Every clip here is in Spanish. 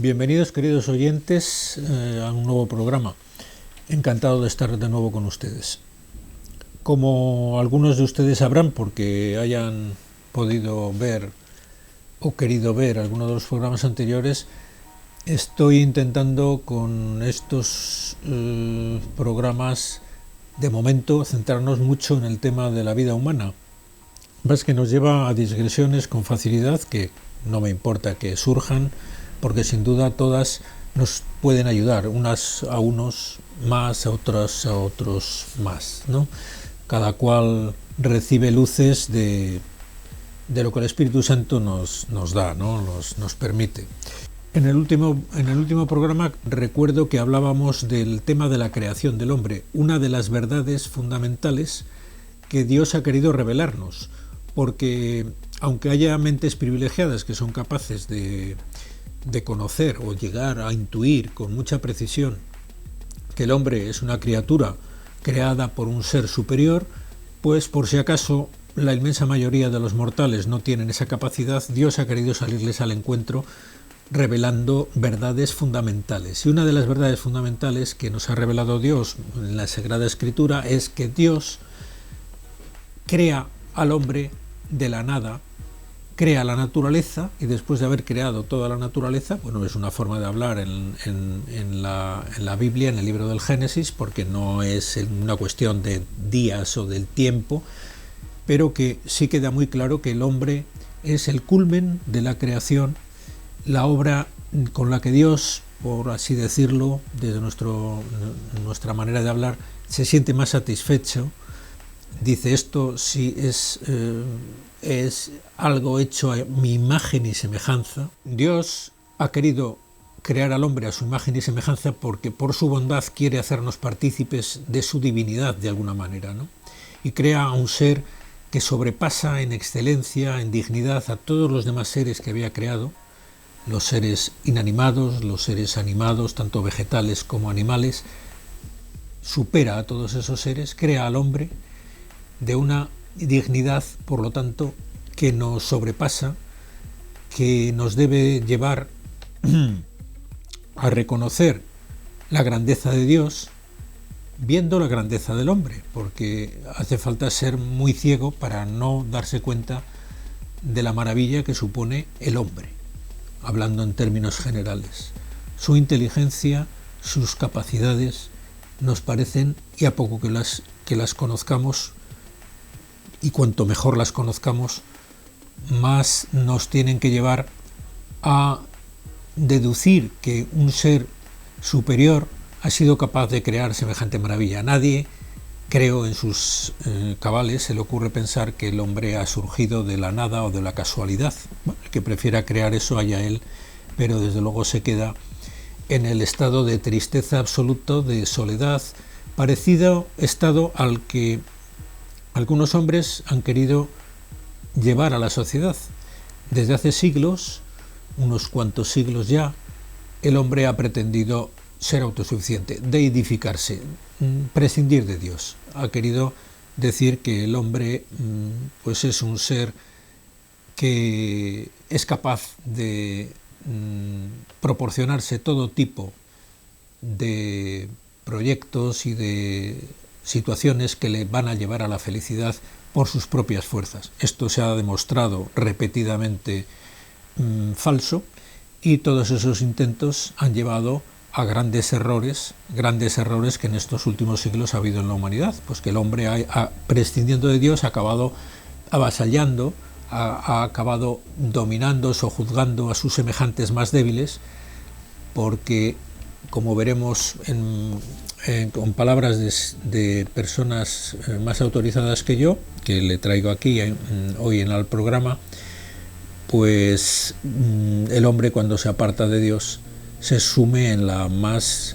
Bienvenidos, queridos oyentes, a un nuevo programa. Encantado de estar de nuevo con ustedes. Como algunos de ustedes sabrán, porque hayan podido ver o querido ver alguno de los programas anteriores, estoy intentando con estos programas, de momento, centrarnos mucho en el tema de la vida humana. Más que nos lleva a digresiones con facilidad, que no me importa que surjan, porque sin duda todas nos pueden ayudar, unas a unos más, a otros más, ¿no? Cada cual recibe luces de lo que el Espíritu Santo nos da, ¿no? nos permite. En el último programa recuerdo que hablábamos del tema de la creación del hombre, una de las verdades fundamentales que Dios ha querido revelarnos, porque aunque haya mentes privilegiadas que son capaces de conocer o llegar a intuir con mucha precisión que el hombre es una criatura creada por un ser superior, pues por si acaso la inmensa mayoría de los mortales no tienen esa capacidad, Dios ha querido salirles al encuentro revelando verdades fundamentales. Y una de las verdades fundamentales que nos ha revelado Dios en la Sagrada Escritura es que Dios crea al hombre de la nada, crea la naturaleza, y después de haber creado toda la naturaleza, bueno, es una forma de hablar en la Biblia, en el libro del Génesis, porque no es una cuestión de días o del tiempo, pero que sí queda muy claro que el hombre es el culmen de la creación, la obra con la que Dios, por así decirlo, desde nuestra manera de hablar, se siente más satisfecho. Dice, esto sí es algo hecho a mi imagen y semejanza. Dios ha querido crear al hombre a su imagen y semejanza porque por su bondad quiere hacernos partícipes de su divinidad de alguna manera, ¿no? Y crea a un ser que sobrepasa en excelencia, en dignidad a todos los demás seres que había creado, los seres inanimados, los seres animados, tanto vegetales como animales. Supera a todos esos seres, crea al hombre de una dignidad, por lo tanto, que nos sobrepasa, que nos debe llevar a reconocer la grandeza de Dios viendo la grandeza del hombre, porque hace falta ser muy ciego para no darse cuenta de la maravilla que supone el hombre, hablando en términos generales. Su inteligencia, sus capacidades nos parecen, y a poco que las conozcamos, y cuanto mejor las conozcamos, más nos tienen que llevar a deducir que un ser superior ha sido capaz de crear semejante maravilla. Nadie, creo, en sus cabales se le ocurre pensar que el hombre ha surgido de la nada o de la casualidad. Bueno, el que prefiera crear eso, allá él, pero desde luego se queda en el estado de tristeza absoluto, de soledad, parecido estado al que algunos hombres han querido llevar a la sociedad. Desde hace siglos, unos cuantos siglos ya, el hombre ha pretendido ser autosuficiente, deidificarse, prescindir de Dios. Ha querido decir que el hombre pues es un ser que es capaz de proporcionarse todo tipo de proyectos y de situaciones que le van a llevar a la felicidad por sus propias fuerzas. Esto se ha demostrado repetidamente falso, y todos esos intentos han llevado a grandes errores que en estos últimos siglos ha habido en la humanidad, pues que el hombre prescindiendo de Dios ha acabado avasallando, ha acabado dominando, sojuzgando a sus semejantes más débiles, porque, como veremos con palabras de personas más autorizadas que yo, que le traigo aquí hoy en el programa, pues el hombre, cuando se aparta de Dios, se sume en la más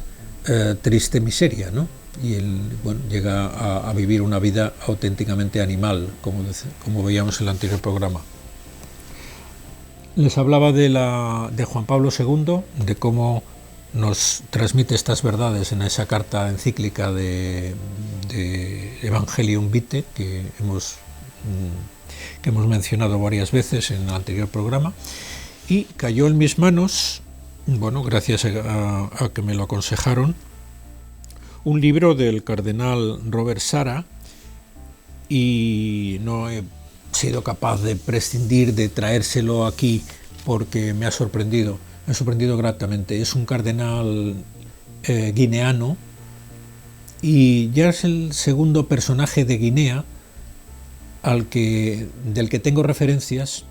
triste miseria, ¿no? Y él, bueno, llega a vivir una vida auténticamente animal, como veíamos en el anterior programa. Les hablaba de Juan Pablo II, de cómo nos transmite estas verdades en esa carta encíclica de Evangelium Vitae que hemos mencionado varias veces en el anterior programa, y cayó en mis manos bueno, gracias a que me lo aconsejaron, un libro del cardenal Robert Sarah, y no he sido capaz de prescindir de traérselo aquí porque me ha sorprendido gratamente. Es un cardenal guineano y ya es el segundo personaje de Guinea del que tengo referencias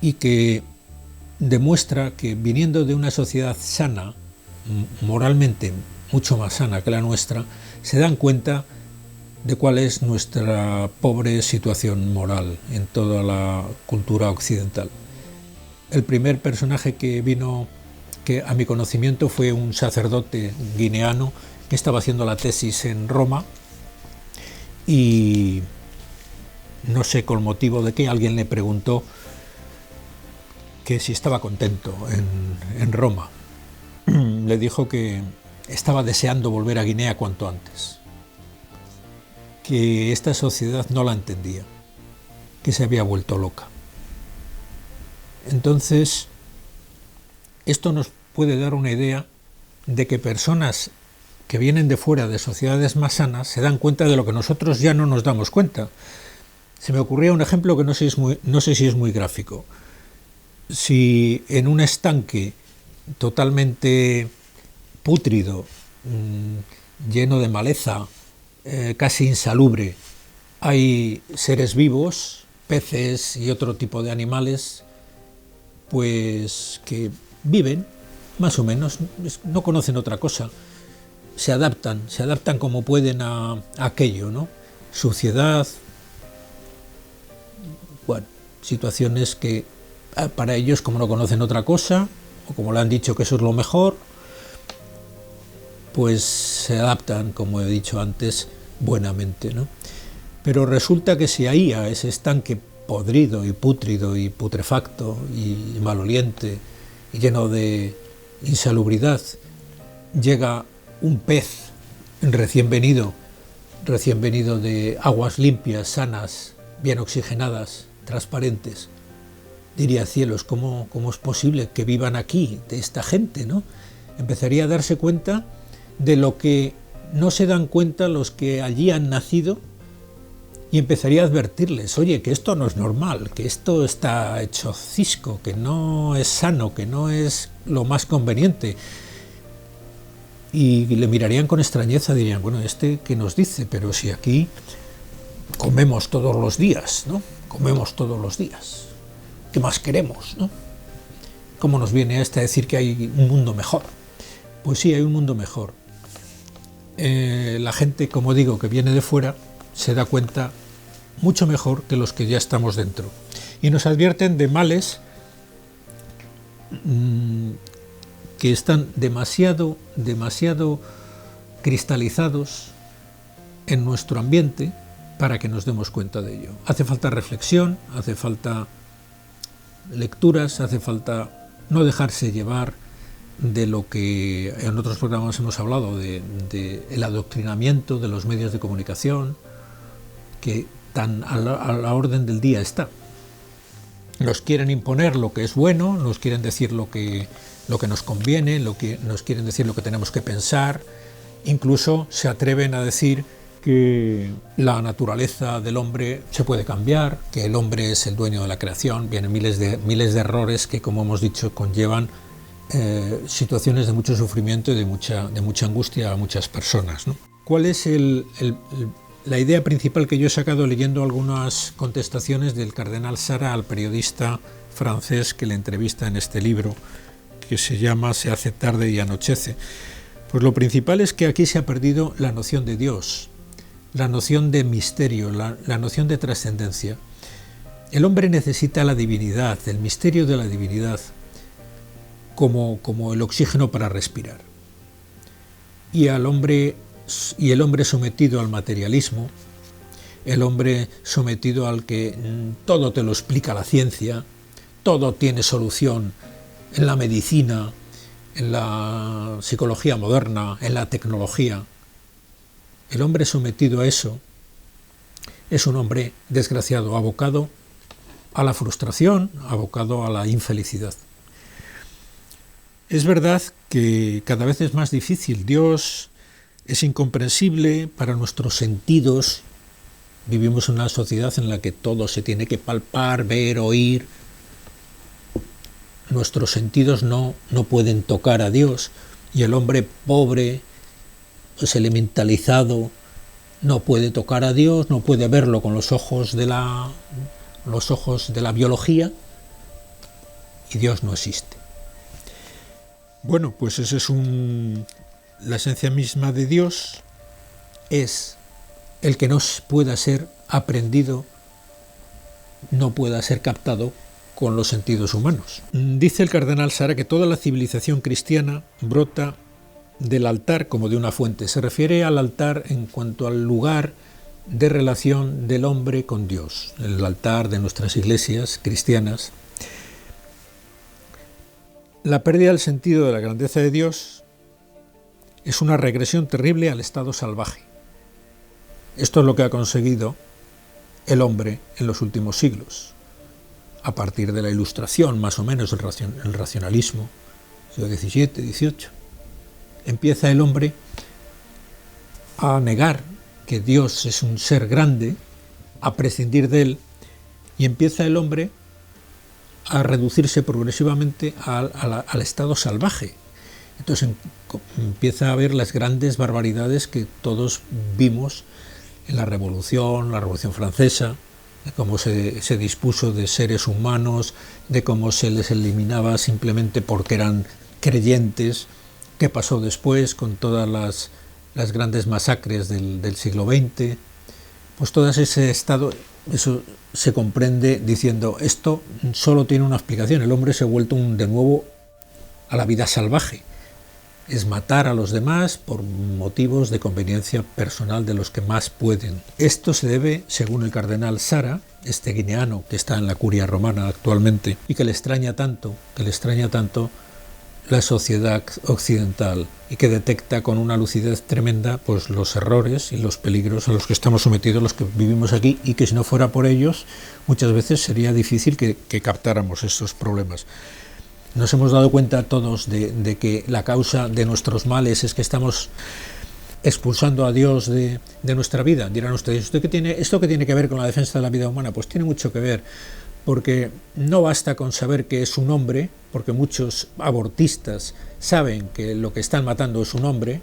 y que demuestra que viniendo de una sociedad sana, moralmente mucho más sana que la nuestra, se dan cuenta de cuál es nuestra pobre situación moral en toda la cultura occidental. El primer personaje que vino a mi conocimiento fue un sacerdote guineano que estaba haciendo la tesis en Roma y no sé con motivo de qué alguien le preguntó que si estaba contento en Roma. Le dijo que estaba deseando volver a Guinea cuanto antes, que esta sociedad no la entendía, que se había vuelto loca. Entonces, esto nos puede dar una idea de que personas que vienen de fuera de sociedades más sanas se dan cuenta de lo que nosotros ya no nos damos cuenta. Se me ocurría un ejemplo que no sé si es muy gráfico. Si en un estanque totalmente pútrido, lleno de maleza, casi insalubre, hay seres vivos, peces y otro tipo de animales, pues que viven más o menos, no conocen otra cosa, se adaptan como pueden a aquello, ¿no? Suciedad, bueno, situaciones que para ellos, como no conocen otra cosa, o como le han dicho que eso es lo mejor, pues se adaptan, como he dicho antes, buenamente, ¿no? Pero resulta que si ahí, a ese estanque podrido y pútrido y putrefacto y maloliente y lleno de insalubridad, llega un pez recién venido de aguas limpias, sanas, bien oxigenadas, transparentes, diría, cielos, ¿cómo es posible que vivan aquí, de esta gente, ¿no? Empezaría a darse cuenta de lo que no se dan cuenta los que allí han nacido y empezaría a advertirles, oye, que esto no es normal, que esto está hecho cisco, que no es sano, que no es lo más conveniente. Y le mirarían con extrañeza, dirían, bueno, ¿qué nos dice? Pero si aquí comemos todos los días, ¿no? Comemos todos los días. ¿Qué más queremos, no? ¿Cómo nos viene a decir que hay un mundo mejor? Pues sí, hay un mundo mejor. La gente, como digo, que viene de fuera, se da cuenta mucho mejor que los que ya estamos dentro. Y nos advierten de males que están demasiado cristalizados en nuestro ambiente para que nos demos cuenta de ello. Hace falta reflexión, hace falta lecturas, hace falta no dejarse llevar de lo que en otros programas hemos hablado, de el adoctrinamiento de los medios de comunicación, que tan a la orden del día está. Nos quieren imponer lo que es bueno, nos quieren decir lo que nos conviene, nos quieren decir lo que tenemos que pensar, incluso se atreven a decir que la naturaleza del hombre se puede cambiar, que el hombre es el dueño de la creación. Vienen miles de errores que, como hemos dicho, conllevan situaciones de mucho sufrimiento y de mucha angustia a muchas personas, ¿no? ¿Cuál es la idea principal que yo he sacado leyendo algunas contestaciones del cardenal Sarah al periodista francés que le entrevista en este libro, que se llama Se hace tarde y anochece? Pues lo principal es que aquí se ha perdido la noción de Dios, la noción de misterio, la noción de trascendencia. El hombre necesita la divinidad, el misterio de la divinidad, como el oxígeno para respirar. Y el hombre sometido al materialismo, el hombre sometido al que todo te lo explica la ciencia, todo tiene solución en la medicina, en la psicología moderna, en la tecnología. El hombre sometido a eso es un hombre desgraciado, abocado a la frustración, abocado a la infelicidad. Es verdad que cada vez es más difícil. Dios es incomprensible para nuestros sentidos. Vivimos en una sociedad en la que todo se tiene que palpar, ver, oír. Nuestros sentidos no pueden tocar a Dios, y el hombre pobre, pues elementalizado, no puede tocar a Dios, no puede verlo con los ojos de la biología, y Dios no existe. Bueno, pues esa es la esencia misma de Dios, es el que no pueda ser aprendido, no pueda ser captado con los sentidos humanos. Dice el cardenal Sara que toda la civilización cristiana brota del altar como de una fuente. Se refiere al altar en cuanto al lugar de relación del hombre con Dios, el altar de nuestras iglesias cristianas. La pérdida del sentido de la grandeza de Dios es una regresión terrible al estado salvaje. Esto es lo que ha conseguido el hombre en los últimos siglos. A partir de la Ilustración, más o menos, el racionalismo, siglo XVII, XVIII, empieza el hombre a negar que Dios es un ser grande, a prescindir de él, y empieza el hombre a reducirse progresivamente al estado salvaje. Entonces empieza a ver las grandes barbaridades que todos vimos en la Revolución Francesa, de cómo se dispuso de seres humanos, de cómo se les eliminaba simplemente porque eran creyentes. ¿Qué pasó después con todas las grandes masacres del siglo XX? Pues todo ese estado, eso se comprende diciendo, esto solo tiene una explicación, el hombre se ha vuelto de nuevo a la vida salvaje. Es matar a los demás por motivos de conveniencia personal de los que más pueden. Esto se debe, según el cardenal Sara, este guineano que está en la curia romana actualmente y que le extraña tanto la sociedad occidental, y que detecta con una lucidez tremenda pues los errores y los peligros a los que estamos sometidos los que vivimos aquí, y que si no fuera por ellos muchas veces sería difícil que captáramos estos problemas. Nos hemos dado cuenta todos de que la causa de nuestros males es que estamos expulsando a Dios de nuestra vida. Dirán ustedes, ¿esto qué tiene que ver con la defensa de la vida humana? Pues tiene mucho que ver, porque no basta con saber que es un hombre, porque muchos abortistas saben que lo que están matando es un hombre,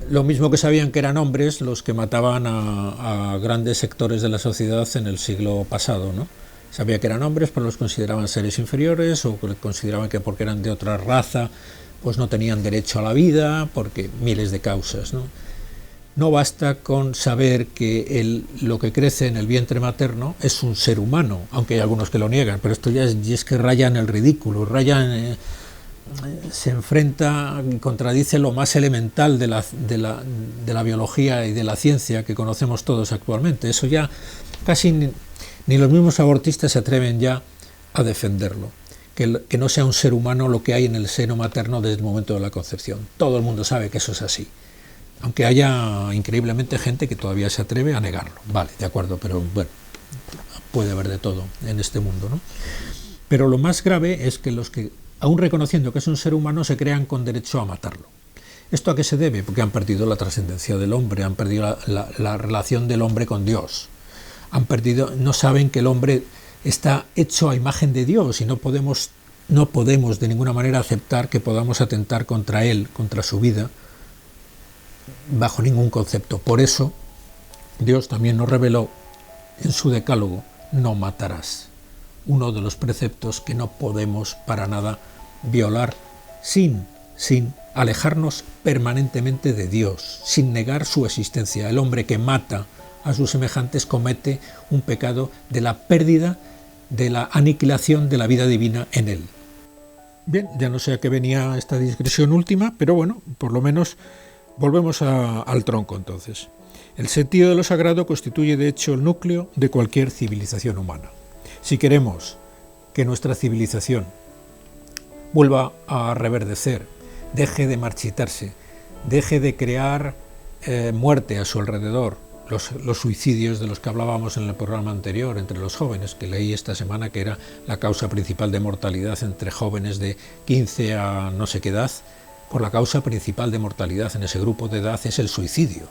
lo mismo que sabían que eran hombres los que mataban a grandes sectores de la sociedad en el siglo pasado, ¿no? Sabía que eran hombres, pero los consideraban seres inferiores, o consideraban que porque eran de otra raza pues no tenían derecho a la vida, porque miles de causas, ¿no? No basta con saber que lo que crece en el vientre materno es un ser humano, aunque hay algunos que lo niegan, pero esto ya es que raya en el ridículo, se enfrenta y contradice lo más elemental de la biología y de la ciencia que conocemos todos actualmente. Eso ya casi ni los mismos abortistas se atreven ya a defenderlo, que no sea un ser humano lo que hay en el seno materno desde el momento de la concepción. Todo el mundo sabe que eso es así, aunque haya increíblemente gente que todavía se atreve a negarlo. Vale, de acuerdo, pero bueno, puede haber de todo en este mundo, ¿no? Pero lo más grave es que los que, aún reconociendo que es un ser humano, se crean con derecho a matarlo. ¿Esto a qué se debe? Porque han perdido la trascendencia del hombre, han perdido la relación del hombre con Dios. No saben que el hombre está hecho a imagen de Dios, y no podemos de ninguna manera aceptar que podamos atentar contra él, contra su vida, bajo ningún concepto. Por eso Dios también nos reveló en su decálogo, no matarás, uno de los preceptos que no podemos para nada violar sin alejarnos permanentemente de Dios, sin negar su existencia. El hombre que mata a sus semejantes comete un pecado de la pérdida, de la aniquilación de la vida divina en él. Bien, ya no sé a qué venía esta digresión última, pero bueno, por lo menos volvemos al tronco entonces. El sentido de lo sagrado constituye de hecho el núcleo de cualquier civilización humana. Si queremos que nuestra civilización vuelva a reverdecer, deje de marchitarse, deje de crear muerte a su alrededor, los suicidios de los que hablábamos en el programa anterior entre los jóvenes, que leí esta semana que era la causa principal de mortalidad entre jóvenes de 15 a no sé qué edad, por la causa principal de mortalidad en ese grupo de edad es el suicidio.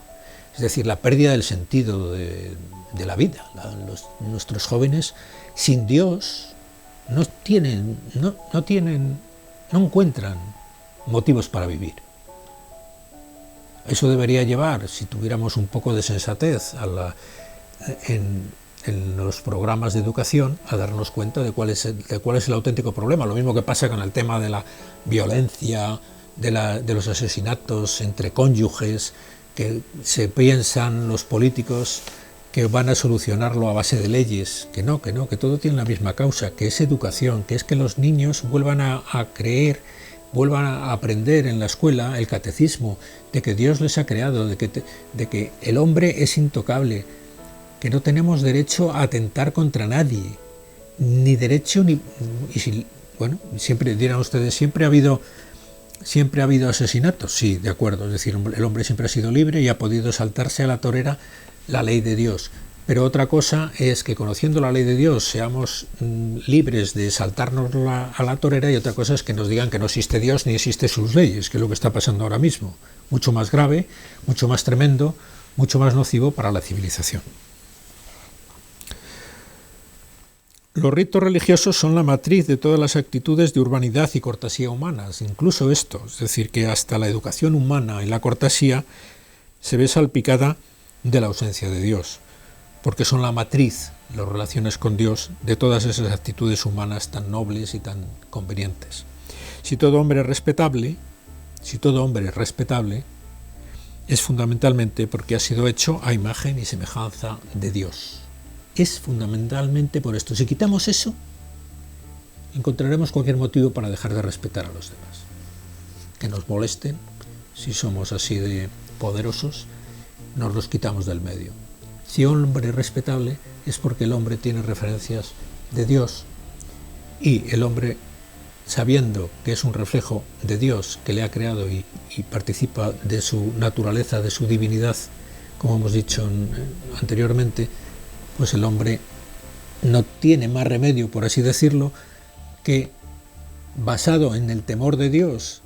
Es decir, la pérdida del sentido de la vida. Nuestros jóvenes sin Dios no encuentran motivos para vivir. Eso debería llevar, si tuviéramos un poco de sensatez en los programas de educación, a darnos cuenta de cuál es el auténtico problema. Lo mismo que pasa con el tema de la violencia, de los asesinatos entre cónyuges, que se piensan los políticos que van a solucionarlo a base de leyes, que todo tiene la misma causa, que es educación, que es que los niños vuelvan a creer, vuelvan a aprender en la escuela el catecismo, de que Dios les ha creado, de que el hombre es intocable, que no tenemos derecho a atentar contra nadie, ni derecho ni... Bueno, siempre dirán ustedes, siempre ha habido asesinatos, sí, de acuerdo, es decir, el hombre siempre ha sido libre y ha podido saltarse a la torera la ley de Dios. Pero otra cosa es que conociendo la ley de Dios seamos libres de saltarnos a la torera, y otra cosa es que nos digan que no existe Dios ni existe sus leyes, que es lo que está pasando ahora mismo. Mucho más grave, mucho más tremendo, mucho más nocivo para la civilización. Los ritos religiosos son la matriz de todas las actitudes de urbanidad y cortesía humanas, incluso esto, es decir, que hasta la educación humana y la cortesía se ve salpicada de la ausencia de Dios, porque son la matriz, las relaciones con Dios, de todas esas actitudes humanas tan nobles y tan convenientes. Si todo hombre es respetable, es fundamentalmente porque ha sido hecho a imagen y semejanza de Dios. Es fundamentalmente por esto. Si quitamos eso, encontraremos cualquier motivo para dejar de respetar a los demás. Que nos molesten, si somos así de poderosos, nos los quitamos del medio. Si un hombre es respetable, es porque el hombre tiene referencias de Dios, y el hombre, sabiendo que es un reflejo de Dios que le ha creado y participa de su naturaleza, de su divinidad, como hemos dicho anteriormente, pues el hombre no tiene más remedio, por así decirlo, que, basado en el temor de Dios,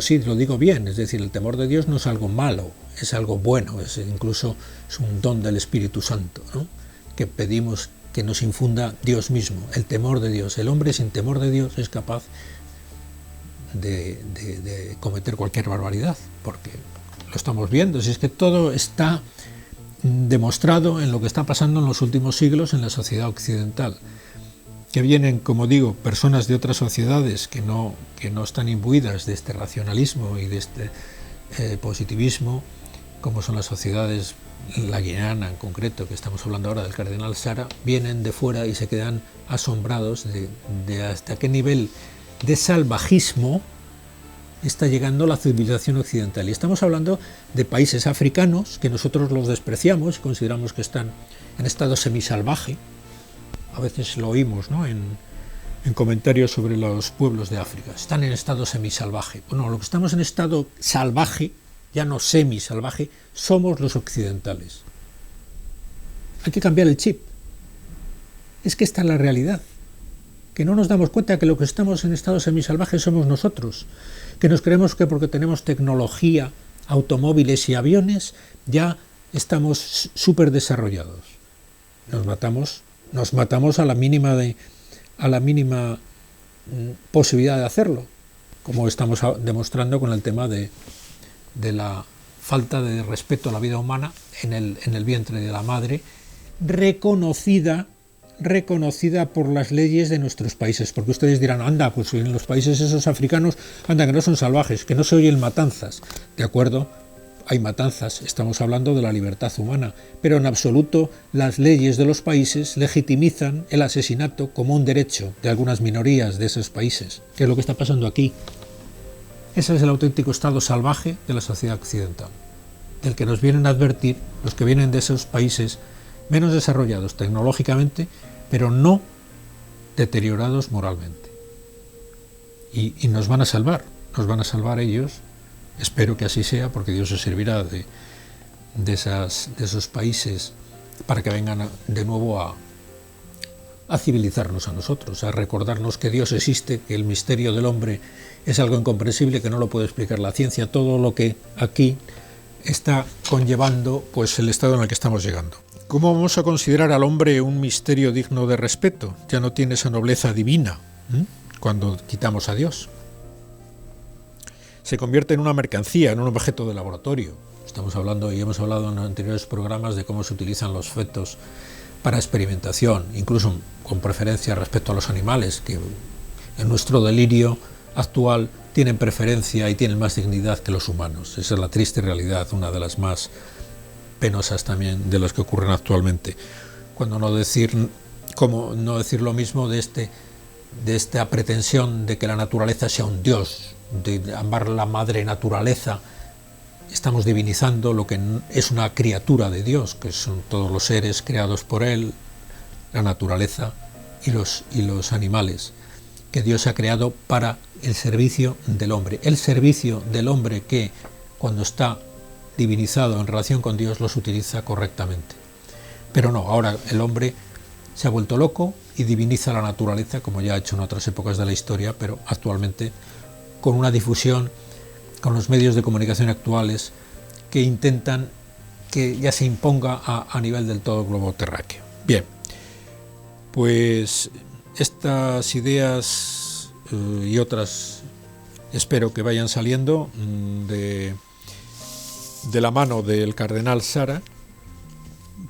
sí, lo digo bien, es decir, el temor de Dios no es algo malo, es algo bueno, incluso es un don del Espíritu Santo, ¿no?, que pedimos que nos infunda Dios mismo, el temor de Dios. El hombre sin temor de Dios es capaz de cometer cualquier barbaridad, porque lo estamos viendo, si es que todo está demostrado en lo que está pasando en los últimos siglos en la sociedad occidental, que vienen, como digo, personas de otras sociedades que no están imbuidas de este racionalismo y de este positivismo, como son las sociedades, la guineana en concreto, que estamos hablando ahora del cardenal Sara, vienen de fuera y se quedan asombrados de hasta qué nivel de salvajismo está llegando la civilización occidental. Y estamos hablando de países africanos que nosotros los despreciamos y consideramos que están en estado semisalvaje. A veces lo oímos, ¿no?, en comentarios sobre los pueblos de África. Están en estado semisalvaje. Bueno, lo que estamos en estado salvaje, ya no semisalvaje, somos los occidentales. Hay que cambiar el chip. Es que esta es la realidad. Que no nos damos cuenta que lo que estamos en estado semisalvaje somos nosotros. Que nos creemos que porque tenemos tecnología, automóviles y aviones, ya estamos súper desarrollados. Nos matamos a la mínima posibilidad de hacerlo, como estamos demostrando con el tema de la falta de respeto a la vida humana en el vientre de la madre, reconocida por las leyes de nuestros países, porque ustedes dirán, anda, pues en los países esos africanos, anda, que no son salvajes, que no se oyen matanzas. De acuerdo, hay matanzas, estamos hablando de la libertad humana, pero en absoluto las leyes de los países legitimizan el asesinato como un derecho de algunas minorías de esos países, que es lo que está pasando aquí. Ese es el auténtico estado salvaje de la sociedad occidental, del que nos vienen a advertir los que vienen de esos países menos desarrollados tecnológicamente, pero no deteriorados moralmente. Y nos van a salvar ellos. Espero que así sea, porque Dios se servirá de esos países para que vengan de nuevo a civilizarnos a nosotros, a recordarnos que Dios existe, que el misterio del hombre es algo incomprensible, que no lo puede explicar la ciencia, todo lo que aquí está conllevando pues el estado en el que estamos llegando. ¿Cómo vamos a considerar al hombre un misterio digno de respeto? Ya no tiene esa nobleza divina cuando quitamos a Dios. Se convierte en una mercancía, en un objeto de laboratorio. Estamos hablando y hemos hablado en anteriores programas de cómo se utilizan los fetos para experimentación, incluso con preferencia respecto a los animales, que en nuestro delirio actual tienen preferencia y tienen más dignidad que los humanos. Esa es la triste realidad, una de las más penosas también de las que ocurren actualmente. Cuando no decir lo mismo de esta pretensión de que la naturaleza sea un dios, de amar la madre naturaleza, estamos divinizando lo que es una criatura de Dios, que son todos los seres creados por Él, la naturaleza y los animales, que Dios ha creado para el servicio del hombre. El servicio del hombre que, cuando está divinizado en relación con Dios, los utiliza correctamente. Pero no, ahora el hombre se ha vuelto loco y diviniza la naturaleza, como ya ha hecho en otras épocas de la historia, pero actualmente con una difusión, con los medios de comunicación actuales que intentan que ya se imponga a nivel del todo globo terráqueo. Bien, pues estas ideas y otras espero que vayan saliendo de la mano del cardenal Sara,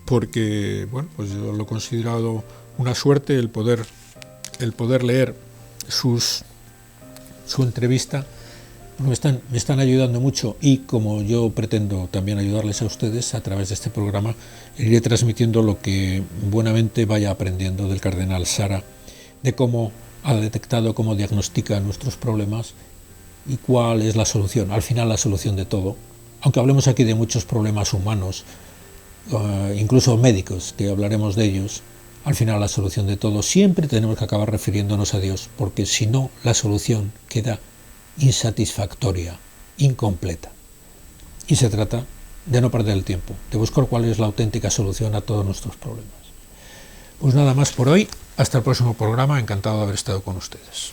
porque bueno, pues yo lo he considerado una suerte el poder leer su entrevista. Me están ayudando mucho y como yo pretendo también ayudarles a ustedes a través de este programa, iré transmitiendo lo que buenamente vaya aprendiendo del cardenal Sara, de cómo ha detectado, cómo diagnostica nuestros problemas y cuál es la solución, al final la solución de todo. Aunque hablemos aquí de muchos problemas humanos, incluso médicos, que hablaremos de ellos, al final la solución de todo siempre tenemos que acabar refiriéndonos a Dios, porque si no, la solución queda insatisfactoria, incompleta. Y se trata de no perder el tiempo, de buscar cuál es la auténtica solución a todos nuestros problemas. Pues nada más por hoy, hasta el próximo programa, encantado de haber estado con ustedes.